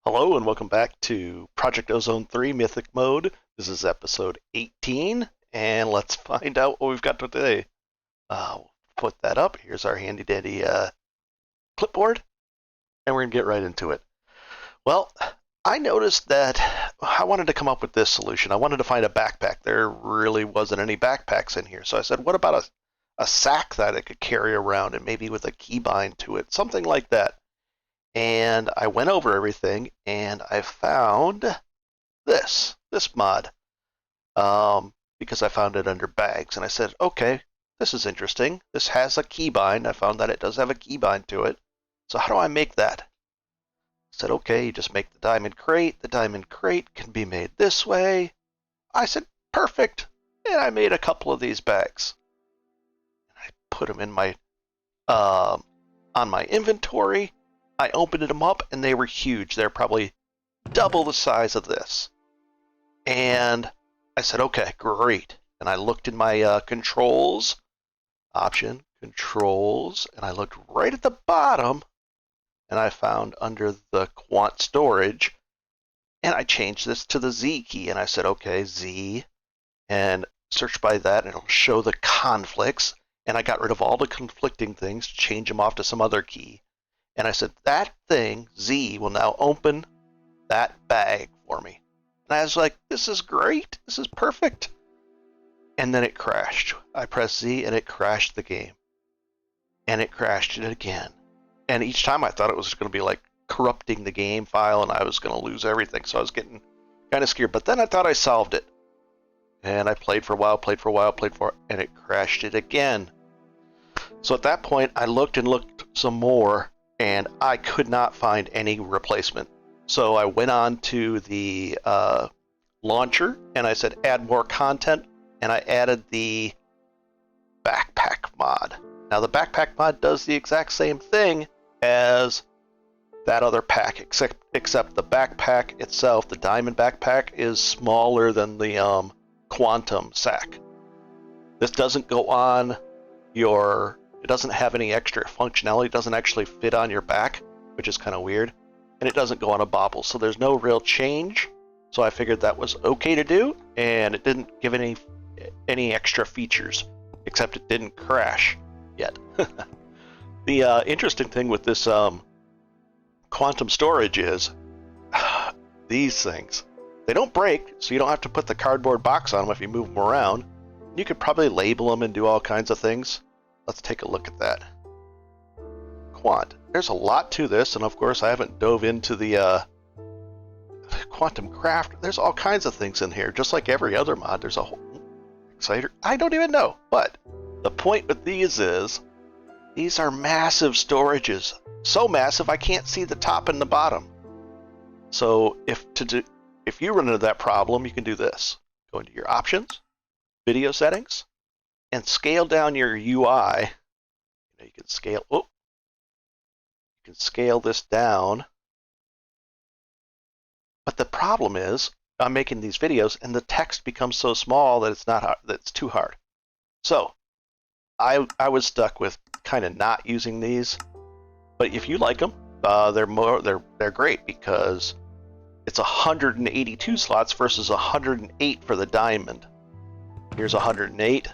Hello and welcome back to Project Ozone 3 Mythic Mode. This is episode 18, and let's find out what we've got today. Put that up. Here's our handy dandy clipboard, and we're going to get right into it. Well, I noticed that I wanted to come up with this solution. I wanted to find a backpack. There really wasn't any backpacks in here, so I said, what about a sack that I could carry around and maybe with a keybind to it, something like that. And I went over everything, and I found this mod, because I found it under bags, and I said, okay, this is interesting. This has a keybind. I found that it does have a keybind to it. So how do I make that? I said, okay, you just make the diamond crate. The diamond crate can be made this way. I said, perfect. And I made a couple of these bags. I put them in my on my inventory. I opened them up, and they were huge. They're probably double the size of this. And I said, okay, great. And I looked in my controls, option, controls, and I looked right at the bottom, and I found under the quant storage, and I changed this to the Z key, and I said, okay, Z, and search by that, and it'll show the conflicts, and I got rid of all the conflicting things, change them off to some other key. And I said, that thing, Z, will now open that bag for me. And I was like, this is great. This is perfect. And then it crashed. I pressed Z, and it crashed the game. And it crashed it again. And each time I thought it was going to be like corrupting the game file, and I was going to lose everything. So I was getting kind of scared. But then I thought I solved it. And I played for a while, and it crashed it again. So at that point, I looked and looked some more, and I could not find any replacement. So I went on to the launcher, and I said, add more content, and I added the backpack mod. Now the backpack mod does the exact same thing as that other pack, except the backpack itself, the diamond backpack, is smaller than the quantum sack. This doesn't go on your... It doesn't have any extra functionality. It doesn't actually fit on your back, which is kind of weird. And it doesn't go on a bobble, so there's no real change. So I figured that was okay to do, and it didn't give any extra features, except it didn't crash yet. The interesting thing with this quantum storage is these things. They don't break, so you don't have to put the cardboard box on them if you move them around. You could probably label them and do all kinds of things. Let's take a look at that. Quant. There's a lot to this, and of course I haven't dove into the quantum craft. There's all kinds of things in here, just like every other mod. There's a whole exciter. I don't even know, but the point with these is these are massive storages. So massive I can't see the top and the bottom. So if you run into that problem, you can do this. Go into your options, video settings, and scale down your UI. You can scale. Oh, you can scale this down. But the problem is, I'm making these videos, and the text becomes so small that it's not hard, that it's too hard. So, I was stuck with kind of not using these. But if you like them, they're great because it's 182 slots versus 108 for the diamond. Here's 108.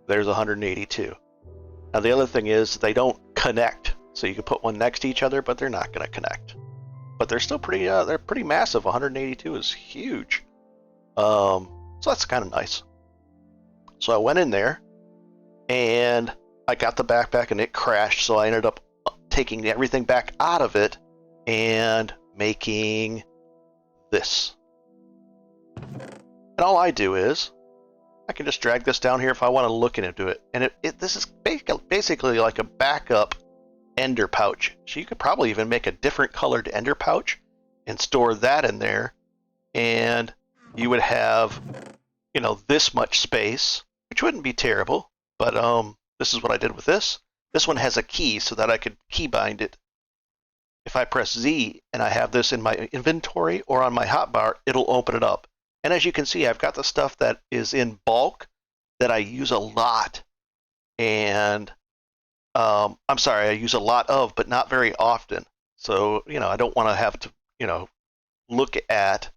There's 182. Now the other thing is they don't connect, so you can put one next to each other, but they're not going to connect. But they're still pretty. They're pretty massive. 182 is huge. So that's kind of nice. So I went in there, and I got the backpack, and it crashed. So I ended up taking everything back out of it and making this. And all I do is I can just drag this down here if I want to look into it. And this is basically like a backup ender pouch. So you could probably even make a different colored ender pouch and store that in there. And you would have, this much space, which wouldn't be terrible. But this is what I did with this. This one has a key so that I could keybind it. If I press Z and I have this in my inventory or on my hotbar, it'll open it up. And as you can see, I've got the stuff that is in bulk that I use a lot. And I'm sorry, I use a lot of, but not very often. So, I don't want to have to, look at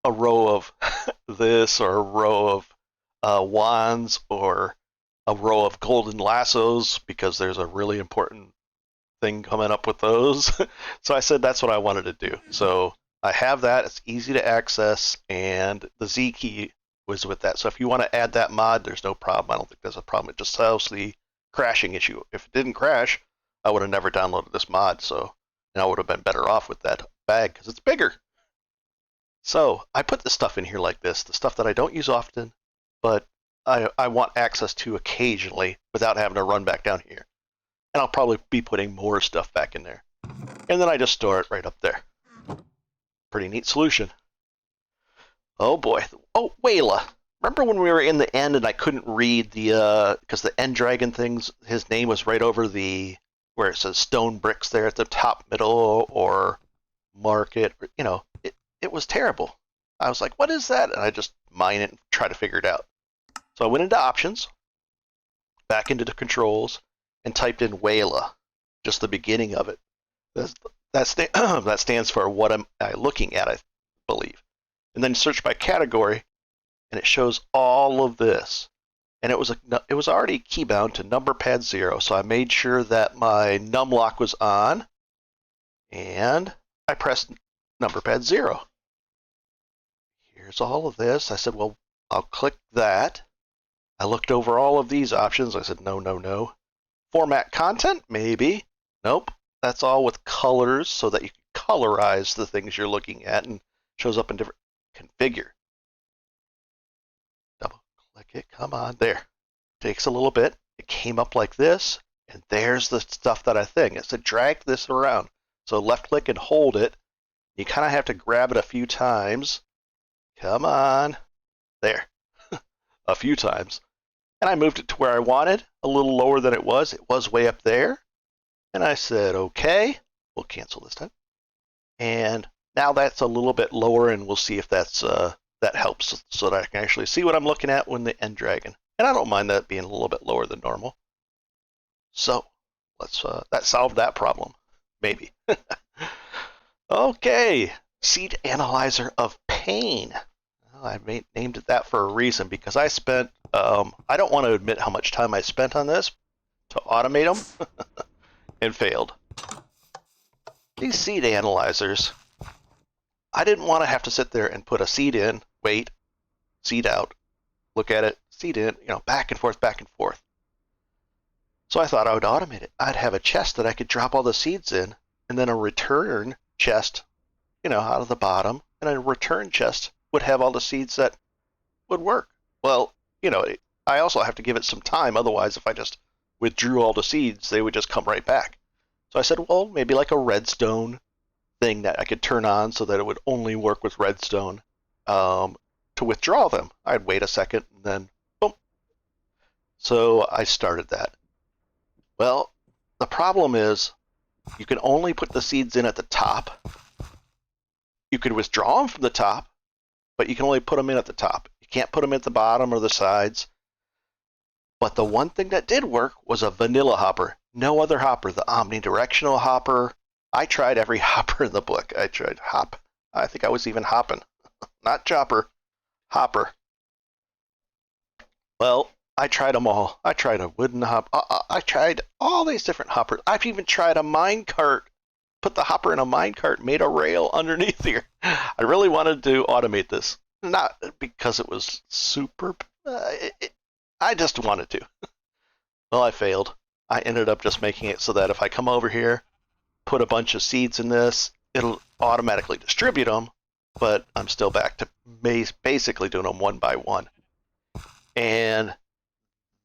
a row of this or a row of wands or a row of golden lassos because there's a really important thing coming up with those. So I said that's what I wanted to do. So I have that. It's easy to access, and the Z key was with that. So if you want to add that mod, there's no problem. I don't think there's a problem. It just solves the crashing issue. If it didn't crash, I would have never downloaded this mod. So and I would have been better off with that bag because it's bigger. So I put the stuff in here like this, the stuff that I don't use often, but I want access to occasionally without having to run back down here. And I'll probably be putting more stuff back in there. And then I just store it right up there. Pretty neat solution. Oh boy. Oh, Wayla. Remember when we were in the end and I couldn't read the, because the end dragon things, his name was right over the, where it says stone bricks there at the top middle or market, you know, it was terrible. I was like, what is that? And I just mine it and try to figure it out. So I went into options, back into the controls, and typed in Wayla, just the beginning of it. That stands for what am I looking at, I believe. And then search by category, and it shows all of this. And it was already keybound to number pad 0, so I made sure that my num lock was on, and I pressed number pad 0. Here's all of this. I said, well, I'll click that. I looked over all of these options. I said, no, no, no. Format content? Maybe. Nope. That's all with colors so that you can colorize the things you're looking at and shows up in different configure. Double click it. Come on. There. Takes a little bit. It came up like this, and there's the stuff that I think. It said drag this around. So left click and hold it. You kind of have to grab it a few times. Come on. There. A few times. And I moved it to where I wanted, a little lower than it was. It was way up there. And I said, okay, we'll cancel this time. And now that's a little bit lower, and we'll see if that helps so that I can actually see what I'm looking at when the end dragon. And I don't mind that being a little bit lower than normal. So let's that solved that problem. Maybe. Okay. Seed Analyzer of Pain. I named it that for a reason because I spent, I don't want to admit how much time I spent on this to automate them and failed. These seed analyzers, I didn't want to have to sit there and put a seed in, wait, seed out, look at it, seed in, you know, back and forth, back and forth. So I thought I would automate it. I'd have a chest that I could drop all the seeds in and then a return chest, you know, out of the bottom, and a return chest would have all the seeds that would work. Well, you know, I also have to give it some time. Otherwise, if I just withdrew all the seeds, they would just come right back. So I said, well, maybe like a redstone thing that I could turn on so that it would only work with redstone to withdraw them. I'd wait a second and then boom. So I started that. Well, the problem is you can only put the seeds in at the top. You could withdraw them from the top, but you can only put them in at the top. You can't put them at the bottom or the sides. But the one thing that did work was a vanilla hopper. No other hopper. The omnidirectional hopper. I tried every hopper in the book. I tried hop. I think I was even hopping. Not chopper. Hopper. Well, I tried them all. I tried a wooden hop. I tried all these different hoppers. I've even tried a minecart. Put the hopper in a minecart, made a rail underneath here. I really wanted to automate this. Not because it was super... I just wanted to. Well, I failed. I ended up just making it so that if I come over here, put a bunch of seeds in this, it'll automatically distribute them, but I'm still back to basically doing them one by one. And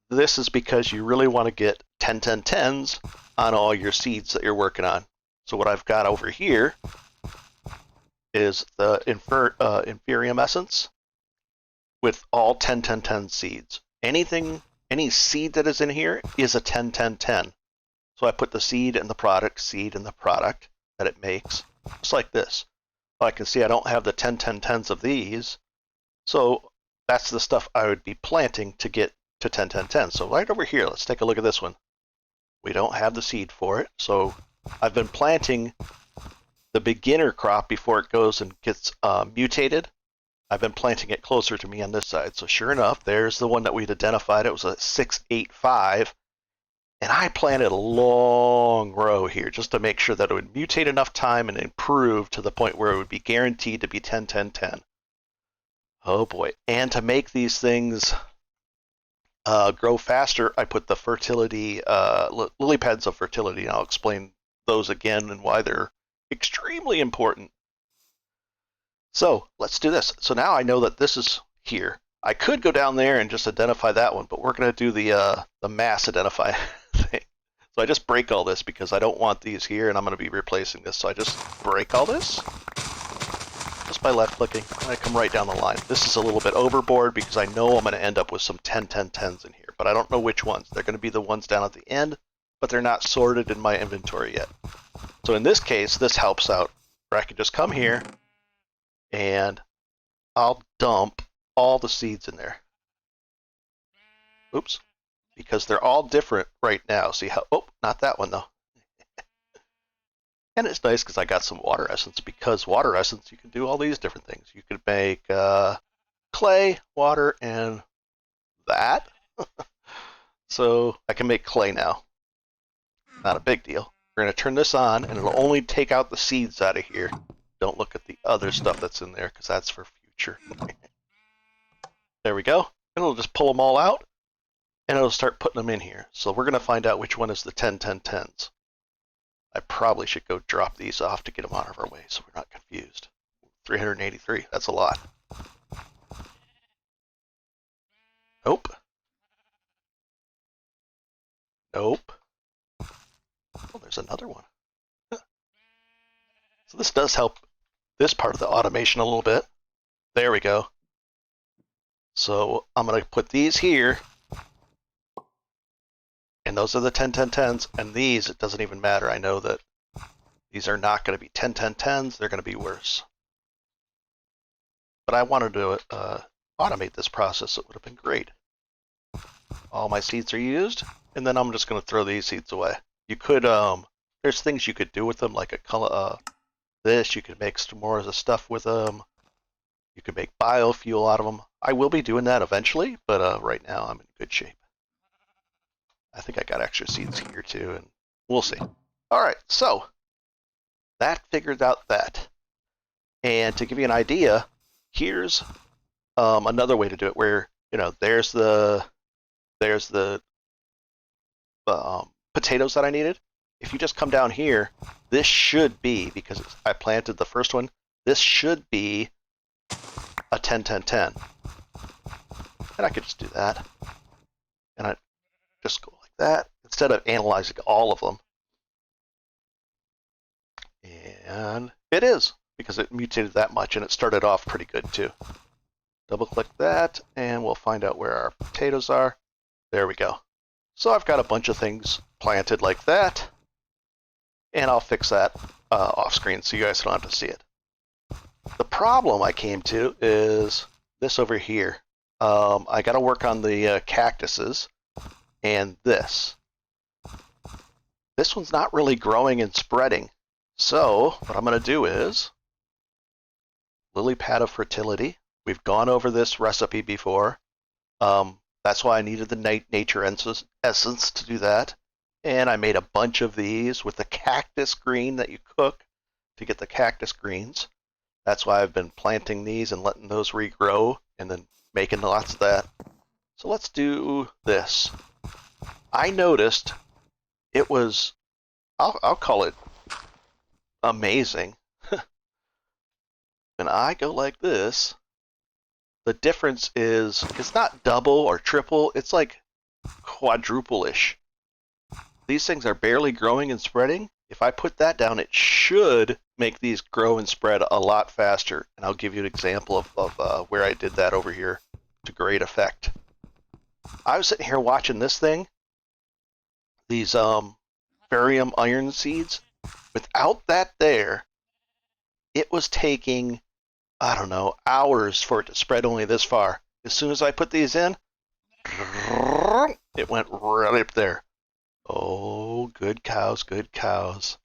this is because you really want to get 10-10-10s on all your seeds that you're working on. So what I've got over here is the Inferium Essence with all 10-10-10 seeds. Any seed that is in here is a 10-10-10. So I put the seed in the product that it makes, just like this. Well, I can see I don't have the 10-10-10s of these, so that's the stuff I would be planting to get to 10-10-10. So right over here, let's take a look at this one. We don't have the seed for it, so I've been planting the beginner crop before it goes and gets mutated. I've been planting it closer to me on this side. So sure enough, there's the one that we'd identified. It was a 685. And I planted a long row here just to make sure that it would mutate enough time and improve to the point where it would be guaranteed to be 10, 10, 10. Oh boy. And to make these things grow faster, I put the fertility, lily pads of fertility, and I'll explain those again and why they're extremely important. So let's do this. So now I know that this is here. I could go down there and just identify that one, but we're going to do the mass identify thing. So I just break all this because I don't want these here, and I'm going to be replacing this. So I just break all this just by left clicking, and I come right down the line. This is a little bit overboard because I know I'm going to end up with some 10, 10, 10s in here, but I don't know which ones. They're going to be the ones down at the end, but they're not sorted in my inventory yet. So in this case, this helps out where I can just come here and I'll dump all the seeds in there. Oops. Because they're all different right now. See how, oh, not that one though. And it's nice because I got some water essence, because water essence, you can do all these different things. You could make clay, water, and that. So I can make clay now. Not a big deal. We're going to turn this on, and it'll only take out the seeds out of here. Don't look at the other stuff that's in there, because that's for future. There we go. And it'll just pull them all out, and it'll start putting them in here. So we're going to find out which one is the 10, 10, 10s. I probably should go drop these off to get them out of our way so we're not confused. 383, that's a lot. Nope. Nope. Oh, there's another one. So this does help this part of the automation a little bit. There we go. So I'm going to put these here. And those are the 10, 10, 10s. And these, it doesn't even matter. I know that these are not going to be 10, 10, 10s. They're going to be worse. But I wanted to automate this process. It would have been great. All my seeds are used. And then I'm just going to throw these seeds away. You could, there's things you could do with them, like a color, this. You could make some more of the stuff with them. You could make biofuel out of them. I will be doing that eventually, but right now I'm in good shape. I think I got extra seeds here too, and we'll see. All right, so that figured out that. And to give you an idea, here's another way to do it, where there's the potatoes that I needed. If you just come down here, this should be, because I planted the first one, this should be a 10, 10, 10. And I could just do that. And I just go like that, instead of analyzing all of them. And it is, because it mutated that much, and it started off pretty good too. Double click that, and we'll find out where our potatoes are. There we go. So I've got a bunch of things planted like that, and I'll fix that off screen so you guys don't have to see it. The problem I came to is this over here. I got to work on the cactuses and this. This one's not really growing and spreading. So what I'm going to do is lily pad of fertility. We've gone over this recipe before. That's why I needed the nature essence to do that. And I made a bunch of these with the cactus green that you cook to get the cactus greens. That's why I've been planting these and letting those regrow and then making lots of that. So let's do this. I noticed it was, I'll call it amazing. When I go like this, the difference is, it's not double or triple, it's like quadruple-ish. These things are barely growing and spreading. If I put that down, it should make these grow and spread a lot faster. And I'll give you an example of where I did that over here to great effect. I was sitting here watching this thing, these barium iron seeds. Without that there, it was taking, I don't know, hours for it to spread only this far. As soon as I put these in, it went right up there. Oh, good cows, good cows.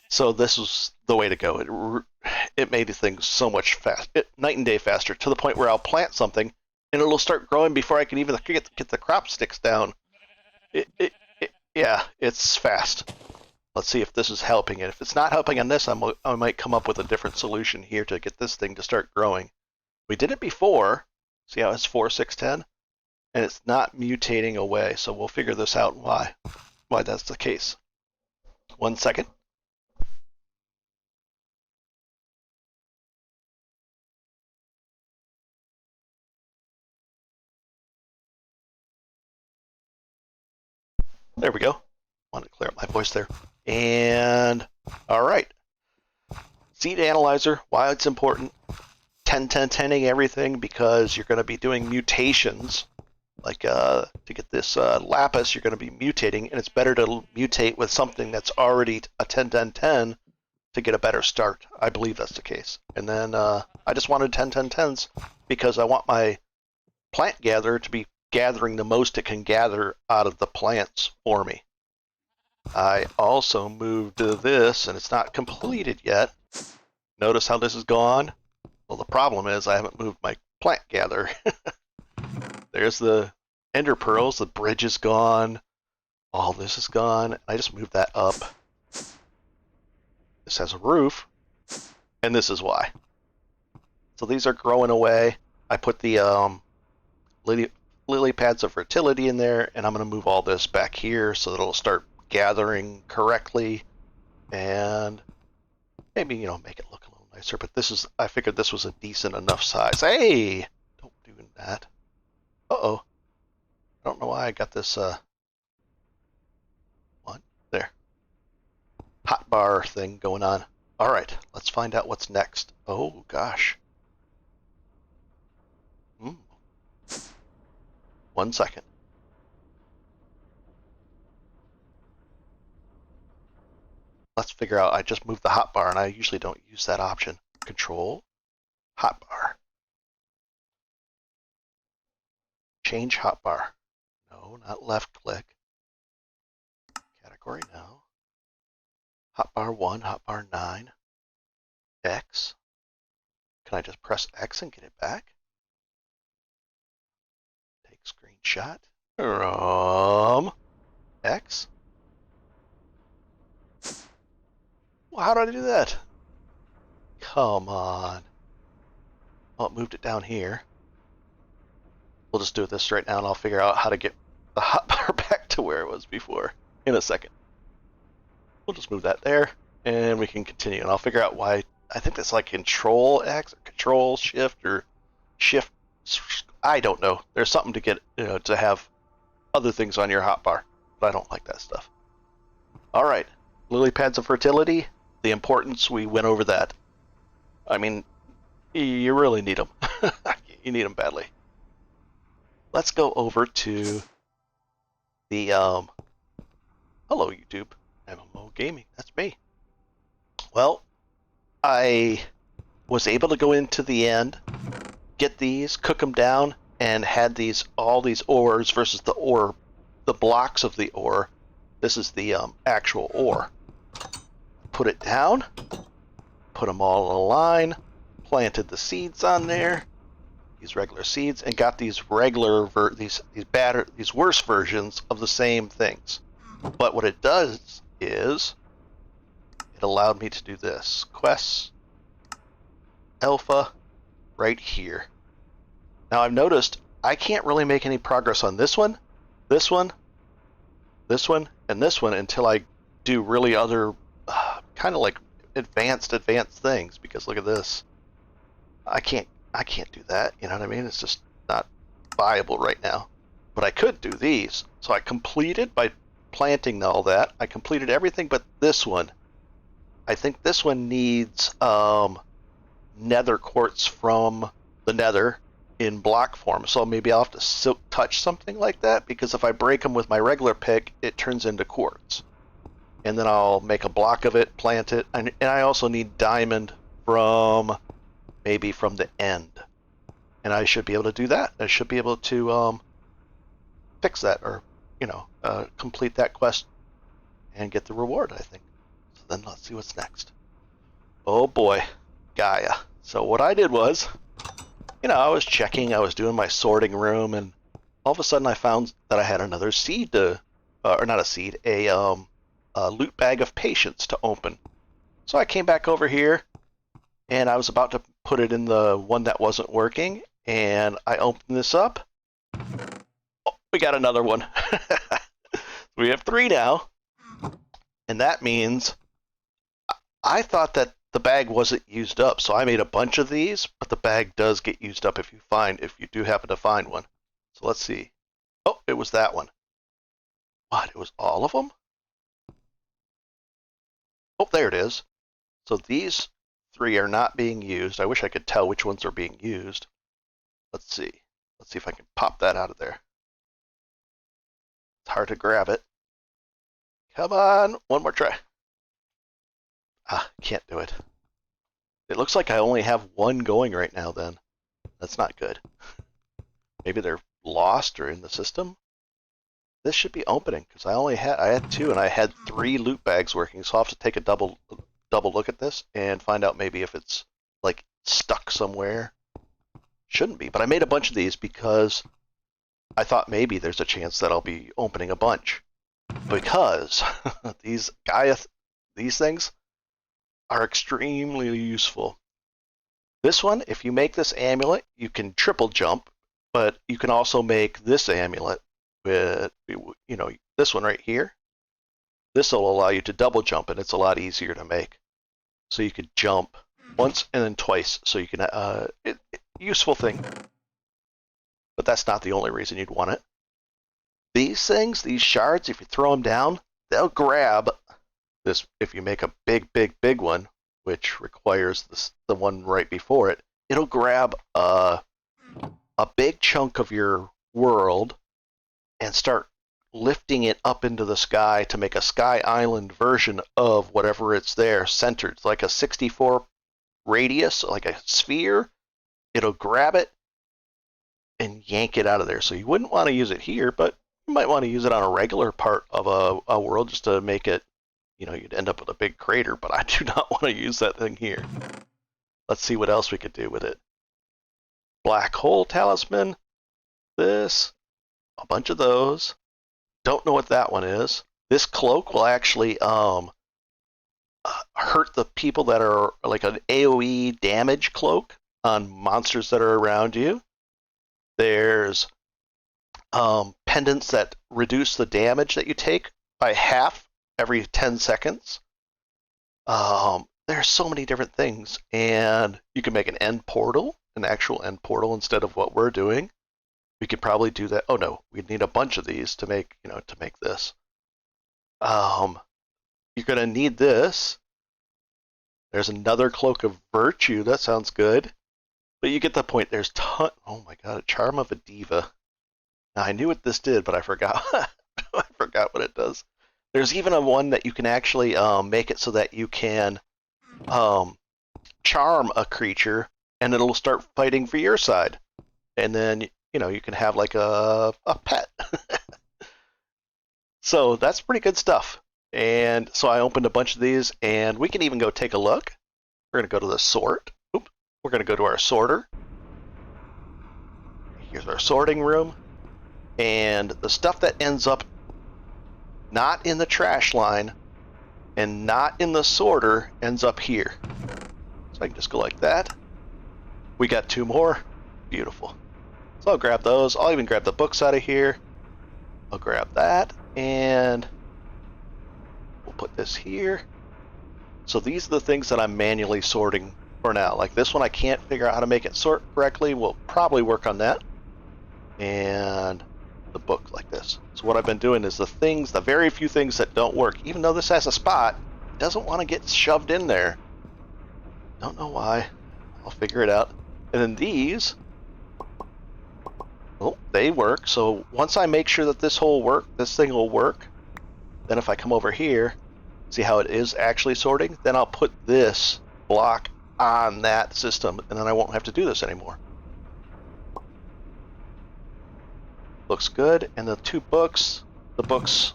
So this was the way to go. It made things so much night and day faster, to the point where I'll plant something and it'll start growing before I can even get the crop sticks down. Yeah, it's fast. Let's see if this is helping it. If it's not helping on this, I might come up with a different solution here to get this thing to start growing. We did it before. See how it's 4, 6, 10? And it's not mutating away, so we'll figure this out and why that's the case. 1 second. There we go. Want to clear up my voice there. And all right. Seed analyzer, why it's important. 10-10-10ing everything because you're going to be doing mutations. Like to get this lapis, you're going to be mutating, and it's better to mutate with something that's already a 10-10-10 to get a better start. I believe that's the case. And then I just wanted 10-10-10s because I want my plant gatherer to be gathering the most it can gather out of the plants for me. I also moved to this, and it's not completed yet. Notice how this is gone? Well, the problem is I haven't moved my plant gatherer. There's the ender pearls, the bridge is gone, all this is gone. I just moved that up. This has a roof, and this is why. So these are growing away. I put the lily pads of fertility in there, and I'm going to move all this back here so that it'll start gathering correctly, and maybe, make it look a little nicer. But I figured this was a decent enough size. Hey, don't do that. Uh-oh. I don't know why I got this, what? There. Hotbar thing going on. All right, let's find out what's next. Oh, gosh. 1 second. Let's figure out, I just moved the hotbar, and I usually don't use that option. Control, hotbar. Change hotbar. No, not left click. Category, no. Hotbar 1, hotbar 9. X. Can I just press X and get it back? Take screenshot. X. Well, how did I do that? Come on. Well, it moved it down here. We'll just do this right now, and I'll figure out how to get the hotbar back to where it was before in a second. We'll just move that there, and we can continue, and I'll figure out why. I think that's like Control X or Control Shift or Shift. I don't know. There's something to get, to have other things on your hotbar, but I don't like that stuff. All right, lily pads of fertility. The importance, we went over that. I mean, you really need them. You need them badly. Let's go over to the hello YouTube, MMO Gaming. That's me. Well, I was able to go into the end, get these, cook them down, and had all these ores versus the blocks of the ore. This is the actual ore. Put it down, put them all in a line, planted the seeds on there, these regular seeds, and got these regular these worse versions of the same things. But what it does is it allowed me to do this. Quests, alpha, right here. Now I've noticed I can't really make any progress on this one, this one, this one, and this one until I do really other kind of like advanced things, because look at this. I can't do that, you know what I mean? It's just not viable right now. But I could do these. So I completed, by planting all that, I completed everything but this one. I think this one needs nether quartz from the nether in block form. So maybe I'll have to silk touch something like that, because if I break them with my regular pick, it turns into quartz. And then I'll make a block of it, plant it, and I also need diamond from maybe from the end. And I should be able to do that. I should be able to fix that, or complete that quest and get the reward, I think. So then let's see what's next. Oh boy, Gaia. So what I did was, I was checking, I was doing my sorting room, and all of a sudden I found that I had another seed to, or not a seed, a loot bag of patience to open. So I came back over here, and I was about to put it in the one that wasn't working, and I opened this up. Oh, we got another one. We have 3 now, and that means I thought that the bag wasn't used up, so I made a bunch of these, but the bag does get used up if you do happen to find one. So let's see. Oh, it was that one. What? It was all of them? Oh, there it is. So these 3 are not being used. I wish I could tell which ones are being used. Let's see. Let's see if I can pop that out of there. It's hard to grab it. Come on, one more try. Ah, can't do it. It looks like I only have 1 going right now then. That's not good. Maybe they're lost or in the system. This should be opening because I had 2 and I had 3 loot bags working, so I'll have to take a double look at this and find out maybe if it's like stuck somewhere. Shouldn't be, but I made a bunch of these because I thought maybe there's a chance that I'll be opening a bunch. Because these things are extremely useful. This one, if you make this amulet, you can triple jump, but you can also make this amulet with, this one right here. This will allow you to double jump, and it's a lot easier to make. So you could jump once and then twice, so you can, useful thing. But that's not the only reason you'd want it. These things, these shards, if you throw them down, they'll grab this. If you make a big one, which requires the one right before it, it'll grab a big chunk of your world and start lifting it up into the sky to make a sky island version of whatever it's there centered. It's like a 64 radius, like a sphere. It'll grab it and yank it out of there. So you wouldn't want to use it here, but you might want to use it on a regular part of a world just to make it, you'd end up with a big crater, but I do not want to use that thing here. Let's see what else we could do with it. Black hole talisman, this, a bunch of those. Don't know what that one is. This cloak will actually hurt the people that are like an AoE damage cloak on monsters that are around you. There's pendants that reduce the damage that you take by half every 10 seconds. There's so many different things, and you can make an end portal, an actual end portal instead of what we're doing. We could probably do that. Oh no, we'd need a bunch of these to make, to make this. You're gonna need this. There's another cloak of virtue. That sounds good. But you get the point. There's oh my god, a charm of a diva. Now I knew what this did, but I forgot. I forgot what it does. There's even a one that you can actually make it so that you can charm a creature, and it'll start fighting for your side. And then you can have like a pet. So that's pretty good stuff. And so I opened a bunch of these, and we can even go take a look. We're gonna go to the sort. Oop. We're gonna go to our sorter. Here's our sorting room. And the stuff that ends up not in the trash line and not in the sorter ends up here. So I can just go like that. We got 2 more. Beautiful. So I'll grab those. I'll even grab the books out of here. I'll grab that, and we'll put this here. So these are the things that I'm manually sorting for now. Like this one, I can't figure out how to make it sort correctly. We'll probably work on that. And the book like this. So what I've been doing is the very few things that don't work, even though this has a spot, it doesn't want to get shoved in there. Don't know why. I'll figure it out. And then these, oh, they work. So once I make sure that this thing will work, then if I come over here, see how it is actually sorting, then I'll put this block on that system, and then I won't have to do this anymore. Looks good. And the 2 books, because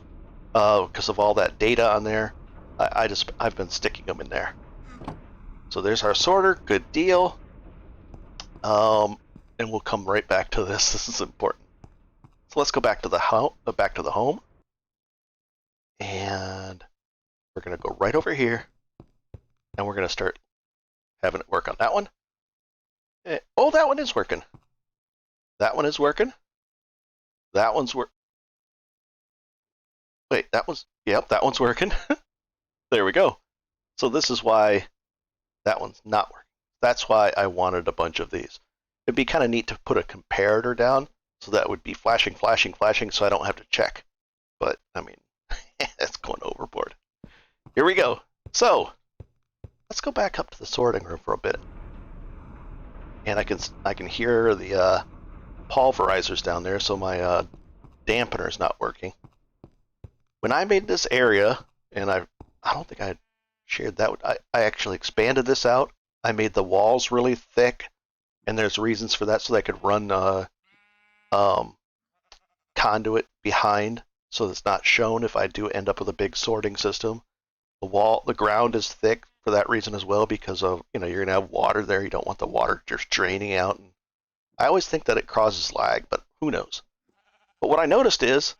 of all that data on there, I've been sticking them in there. So there's our sorter. Good deal. And we'll come right back to this. This is important. So let's go back to the home, and we're gonna go right over here, and we're gonna start having it work on that one. Oh, that one is working. That one is working. That one's Wait, yep, that one's working. There we go. So this is why that one's not working. That's why I wanted a bunch of these. It'd be kind of neat to put a comparator down, so that would be flashing, flashing, flashing, so I don't have to check. But, I mean, that's going overboard. Here we go. So, let's go back up to the sorting room for a bit. And I can hear the pulverizers down there, so my dampener's not working. When I made this area, and I don't think I shared that, I actually expanded this out. I made the walls really thick, and there's reasons for that, so they could run conduit behind, so it's not shown if I do end up with a big sorting system. The ground is thick for that reason as well, because of, you're gonna have water there. You don't want the water just draining out. And I always think that it causes lag, but who knows? But what I noticed is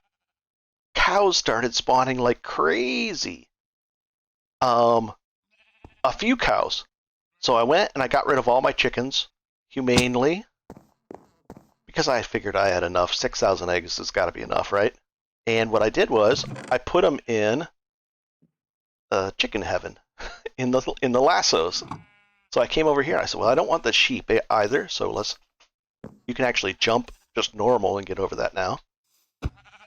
cows started spawning like crazy. A few cows. So I went and I got rid of all my chickens humanely, because I figured I had enough. 6,000 eggs has got to be enough, right? And what I did was I put them in chicken heaven in the lassos. So I came over here and I said, well, I don't want the sheep either, so you can actually jump just normal and get over that now.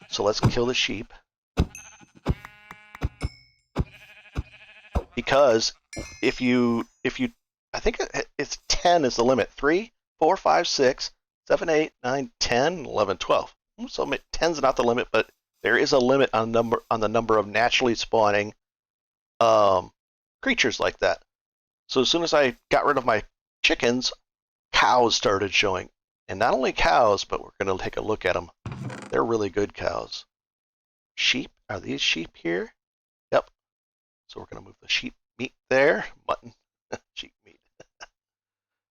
So let's kill the sheep. Because if you I think it's 10 is the limit. 3, 4, 5, 6, 7, 8, 9, 10, 11, 12. So 10's not the limit, but there is a limit on the number of naturally spawning creatures like that. So as soon as I got rid of my chickens, cows started showing. And not only cows, but we're going to take a look at them. They're really good cows. Sheep, are these sheep here? Yep. So we're going to move the sheep meat there. Mutton, sheep meat.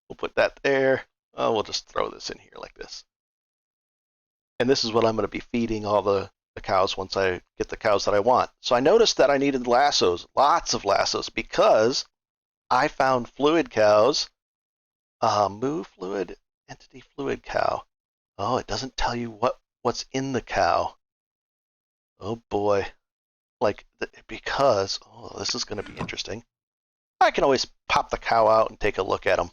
We'll put that there. Oh, we'll just throw this in here like this. And this is what I'm going to be feeding all the cows once I get the cows that I want. So I noticed that I needed lassos, lots of lassos, because I found fluid cows. Move fluid, entity fluid cow. Oh, it doesn't tell you what's in the cow. Oh boy. Because, this is going to be interesting. I can always pop the cow out and take a look at them.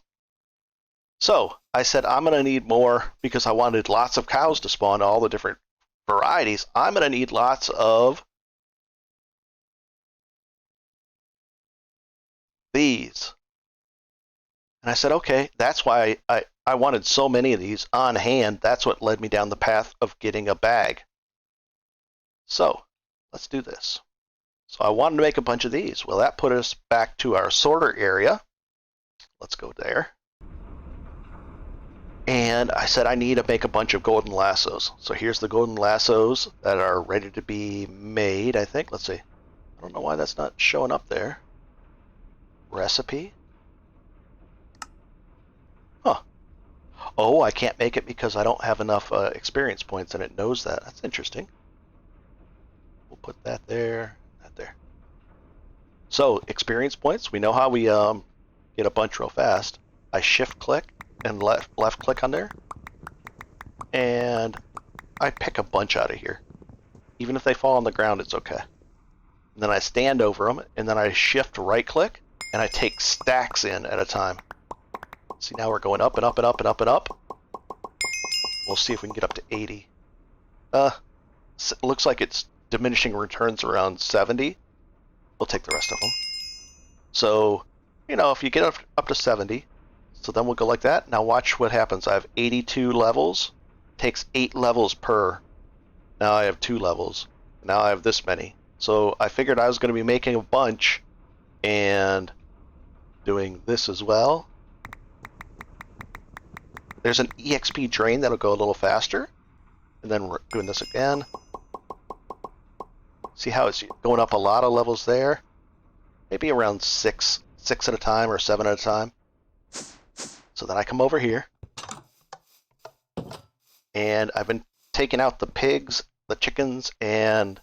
So I said I'm going to need more, because I wanted lots of cows to spawn all the different varieties. I'm going to need lots of these. And I said, okay, that's why I wanted so many of these on hand. That's what led me down the path of getting a bag. So let's do this. So I wanted to make a bunch of these. Well, that put us back to our sorter area. Let's go there. And I said I need to make a bunch of golden lassos. So here's the golden lassos that are ready to be made, I think. Let's see. I don't know why that's not showing up there. Recipe. Huh. Oh, I can't make it because I don't have enough experience points, and it knows that. That's interesting. We'll put that there, that there. So, experience points. We know how we get a bunch real fast. I shift click and left click on there, and I pick a bunch out of here. Even if they fall on the ground, it's okay. And then I stand over them, and then I shift right click, and I take stacks in at a time. See, now we're going up and up and up and up and up. We'll see if we can get up to 80. Looks like it's diminishing returns around 70. We'll take the rest of them. So, if you get up to 70, so then we'll go like that. Now watch what happens. I have 82 levels. Takes 8 levels per. Now I have 2 levels. Now I have this many. So I figured I was going to be making a bunch and doing this as well. There's an EXP drain that'll go a little faster. And then we're doing this again. See how it's going up a lot of levels there? maybe around six at a time or 7 at a time. So then I come over here, and I've been taking out the pigs, the chickens, and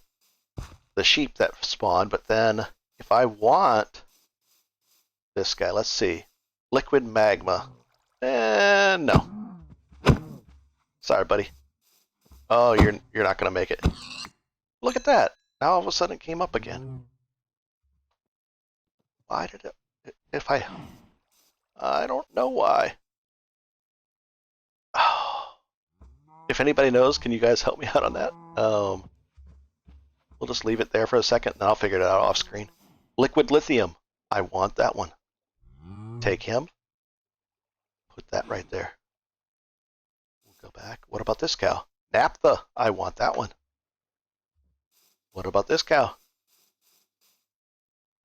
the sheep that spawn. But then if I want this guy, let's see, liquid magma. No. Sorry, buddy. Oh, you're not gonna make it. Look at that. Now all of a sudden it came up again. Why did it? If I don't know why. If anybody knows, can you guys help me out on that? We'll just leave it there for a second, and I'll figure it out off screen. Liquid lithium. I want that one. Take him. Put that right there. We'll go back. What about this cow? Naphtha. I want that one. What about this cow?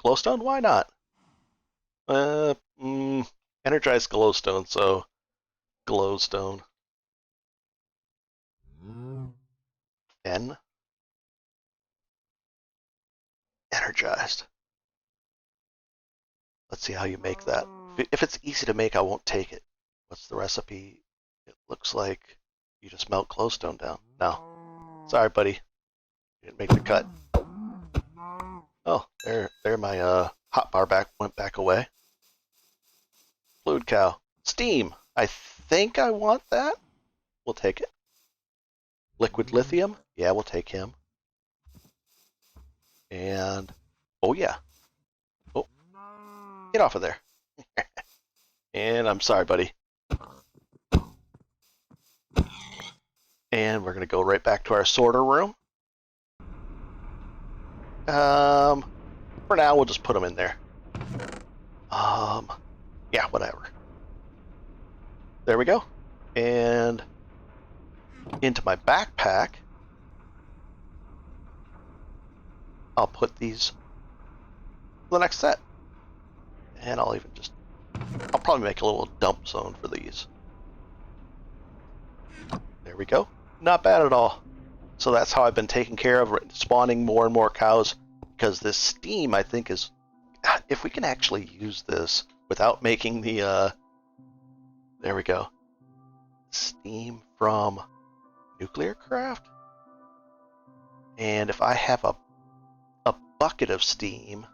Glowstone? Why not? Energized glowstone, so glowstone. N. Energized. Let's see how you make that. If it's easy to make, I won't take it. What's the recipe? It looks like you just melt glowstone down. No. Sorry, buddy. You didn't make the cut. Oh, there my hotbar went back away. Fluid cow. Steam. I think I want that. We'll take it. Liquid lithium. Yeah, we'll take him. And, oh yeah. Oh, get off of there. And I'm sorry, buddy. And we're going to go right back to our sorter room. For now, we'll just put them in there. Yeah, whatever. There we go. And into my backpack, I'll put these for the next set. And I'll probably make a little dump zone for these. There we go. Not bad at all. So that's how I've been taking care of spawning more and more cows, because this steam, I think, is, if we can actually use this without making the, there we go, steam from nuclear craft. And if I have a bucket of steam,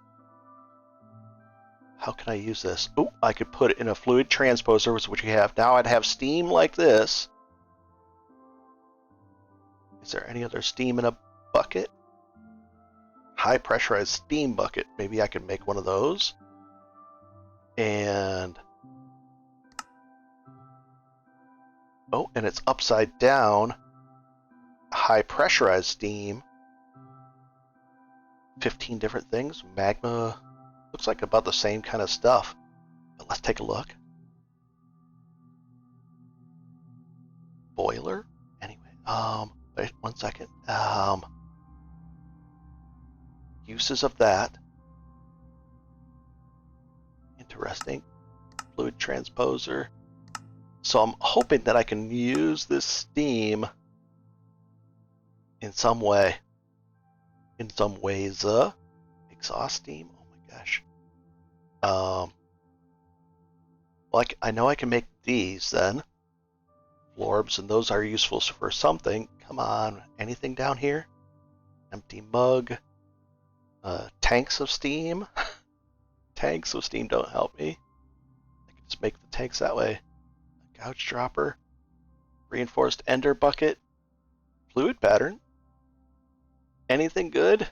how can I use this? Oh, I could put it in a fluid transposer, which we have. Now I'd have steam like this. Is there any other steam in a bucket? High pressurized steam bucket. Maybe I could make one of those. And oh, and it's upside down. High pressurized steam. 15 different things. Magma. Looks like about the same kind of stuff. But let's take a look. Boiler? Anyway, wait 1 second. Uses of that. Interesting. Fluid transposer. So I'm hoping that I can use this steam in some way. In some ways. Exhaust steam? Oh my gosh. Well, I know I can make these then. Florbs, and those are useful for something. Come on, anything down here? Empty mug. Tanks of steam. Tanks of steam don't help me. I can just make the tanks that way. A gouge dropper. Reinforced ender bucket. Fluid pattern. Anything good?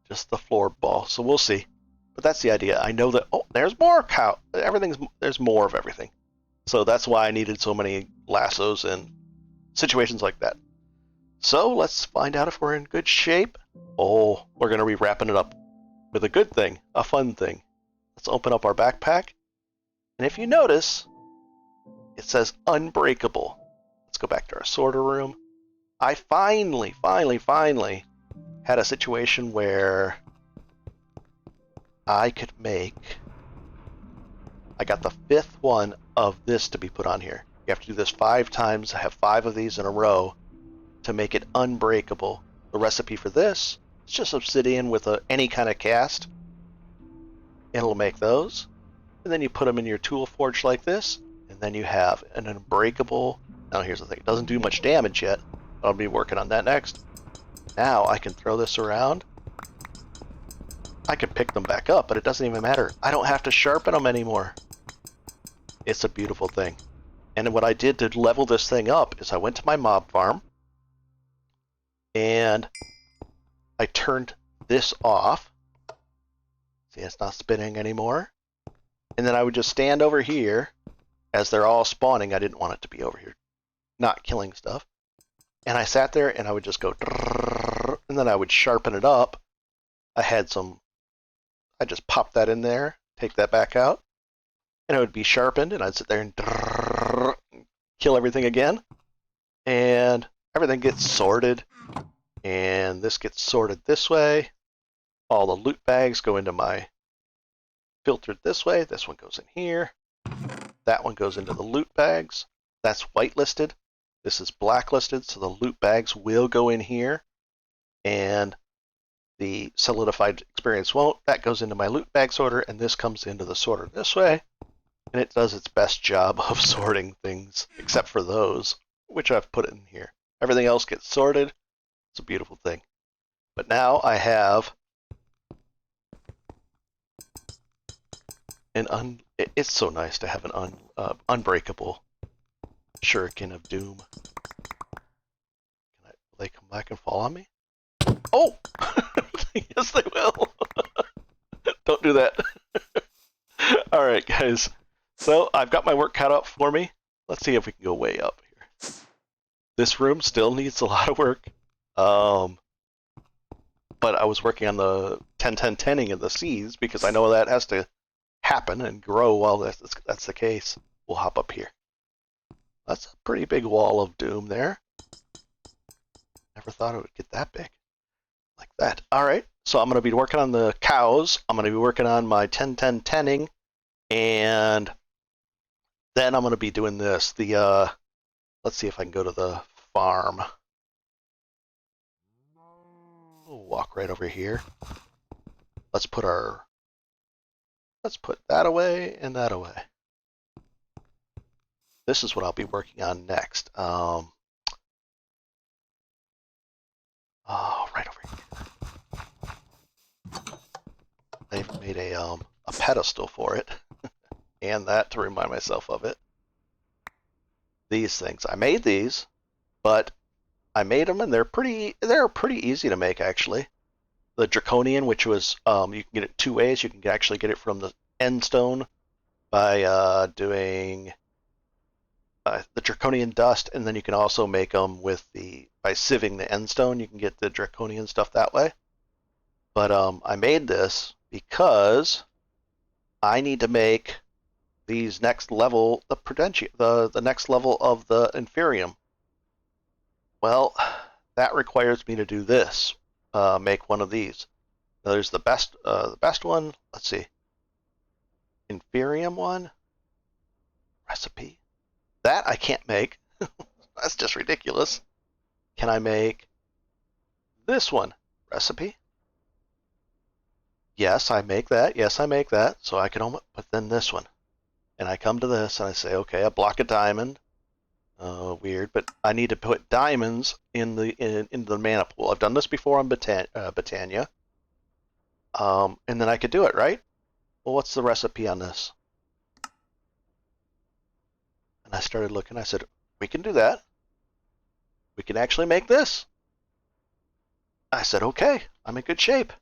Just the floor ball. So we'll see. But that's the idea. I know that. Oh, there's more cow. There's more of everything. So that's why I needed so many lassos and situations like that. So let's find out if we're in good shape. Oh, we're going to be wrapping it up with a good thing, a fun thing. Let's open up our backpack. And if you notice, it says Unbreakable. Let's go back to our sorter room. I finally had a situation where I could make... I got the 5th one of this to be put on here. You have to do this 5 times. I have 5 of these in a row to make it unbreakable. The recipe for this is just obsidian with any kind of cast. It'll make those, and then you put them in your tool forge like this, and then you have an unbreakable. Now here's the thing, it doesn't do much damage yet, but I'll be working on that next. Now I can throw this around. I can pick them back up, but it doesn't even matter. I don't have to sharpen them anymore. It's a beautiful thing. And what I did to level this thing up is I went to my mob farm, and I turned this off. See, it's not spinning anymore. And then I would just stand over here as they're all spawning. I didn't want it to be over here, not killing stuff. And I sat there and I would just go, and then I would sharpen it up. I just popped that in there, take that back out, and it would be sharpened, and I'd sit there and kill everything again. And everything gets sorted, and this gets sorted this way. All the loot bags go into my filtered this way. This one goes in here. That one goes into the loot bags. That's whitelisted. This is blacklisted, so the loot bags will go in here, and the solidified experience won't. That goes into my loot bag sorter, and this comes into the sorter this way, and it does its best job of sorting things, except for those, which I've put in here. Everything else gets sorted. It's a beautiful thing. But now I have it's so nice to have an unbreakable Shuriken of Doom. Will they come back and fall on me? Oh! Yes, they will. Don't do that. Alright, guys. So, I've got my work cut out for me. Let's see if we can go way up here. This room still needs a lot of work. But I was working on the 10-10-10ing of the seeds because I know that has to happen and grow while that's the case. We'll hop up here. That's a pretty big wall of doom there. Never thought it would get that big. Like that. Alright, so I'm going to be working on the cows. I'm going to be working on my 10-10-10ing. And then I'm going to be doing this. Let's see if I can go to the farm. We'll walk right over here. Let's put that away and that away. This is what I'll be working on next. Oh, right over here. They've made a pedestal for it, and that to remind myself of it. These things, I made these, but I made them, and they're pretty easy to make actually. The Draconian, which was you can get it two ways. You can actually get it from the end stone by doing the Draconian dust, and then you can also make them with by sieving the end stone. You can get the Draconian stuff that way. But I made this because I need to make these next level the next level of the Inferium. Well, that requires me to do this. Make one of these. Now, there's the best one. Let's see. Inferium one. Recipe. That I can't make. That's just ridiculous. Can I make this one? Recipe. Yes, I make that. Yes, I make that. So I can almost, but then this one. And I come to this and I say, okay, a block of diamond. Weird, but I need to put diamonds in the mana pool. I've done this before on Botania. And then I could do it, right? Well, what's the recipe on this? And I started looking. I said, we can do that. We can actually make this. I said, okay, I'm in good shape.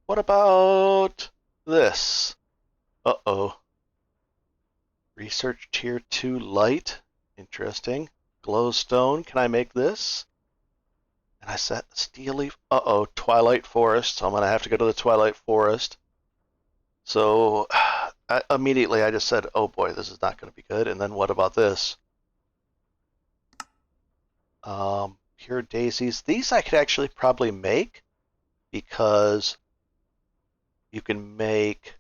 What about this? Uh-oh. Research tier 2 light. Interesting. Glowstone. Can I make this? And I set steel leaf. Uh-oh. Twilight Forest. So I'm going to have to go to the Twilight Forest. So immediately I just said, oh boy, this is not going to be good. And then what about this? Pure daisies. These I could actually probably make because you can make,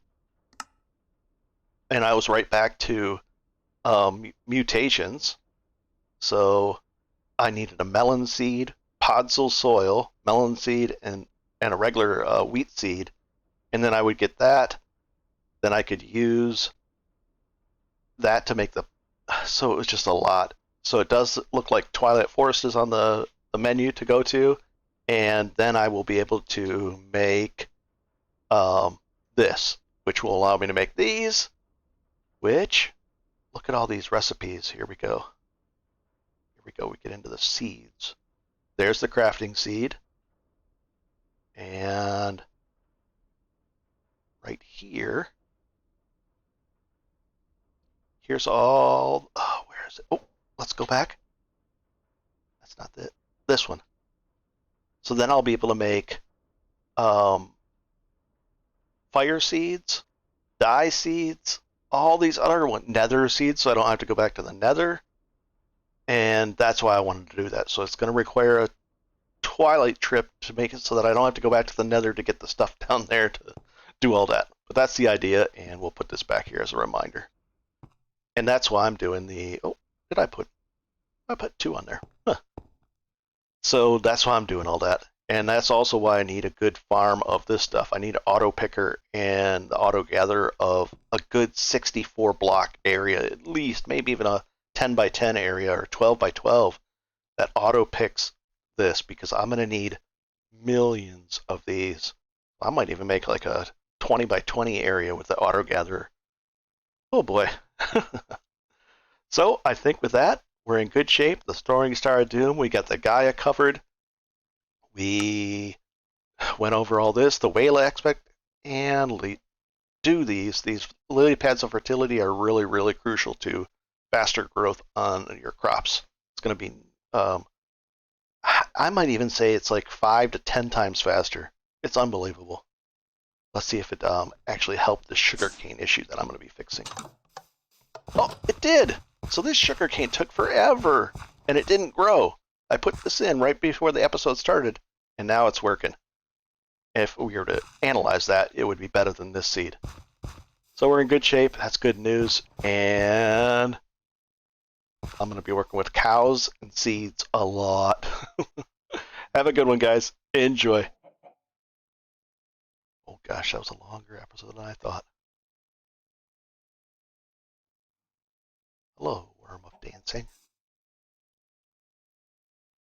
and I was right back to mutations. So I needed a melon seed, podzol soil, melon seed, and a regular wheat seed. And then I would get that, then I could use that to make the, so it was just a lot. So it does look like Twilight Forest is on the menu to go to, and then I will be able to make this, which will allow me to make these, which, look at all these recipes. Here we go. Here we go. We get into the seeds. There's the crafting seed. And right here, here's all, oh, where is it? Oh, let's go back. That's not it. This one. So then I'll be able to make fire seeds, dye seeds, all these other ones, nether seeds, so I don't have to go back to the nether. And that's why I wanted to do that. So it's going to require a Twilight trip to make it so that I don't have to go back to the nether to get the stuff down there to do all that. But that's the idea, and we'll put this back here as a reminder. And that's why I'm doing the, oh, did I put 2 on there. Huh. So that's why I'm doing all that. And that's also why I need a good farm of this stuff. I need an auto picker and the auto gather of a good 64 block area, at least, maybe even a 10 by 10 area or 12 by 12 that auto picks this, because I'm going to need millions of these. I might even make like a 20 by 20 area with the auto gatherer. Oh boy. So I think with that, we're in good shape. The Throwing Star of Doom, we got the Gaia covered. We went over all this, the Wayla aspect, and do these. These lily pads of fertility are really, really crucial to faster growth on your crops. It's going to be, I might even say it's like 5 to 10 times faster. It's unbelievable. Let's see if it actually helped the sugarcane issue that I'm going to be fixing. Oh, it did! So this sugarcane took forever, and it didn't grow. I put this in right before the episode started, and now it's working. If we were to analyze that, it would be better than this seed. So we're in good shape. That's good news. And I'm going to be working with cows and seeds a lot. Have a good one, guys. Enjoy. Oh gosh, that was a longer episode than I thought. Hello, worm of dancing.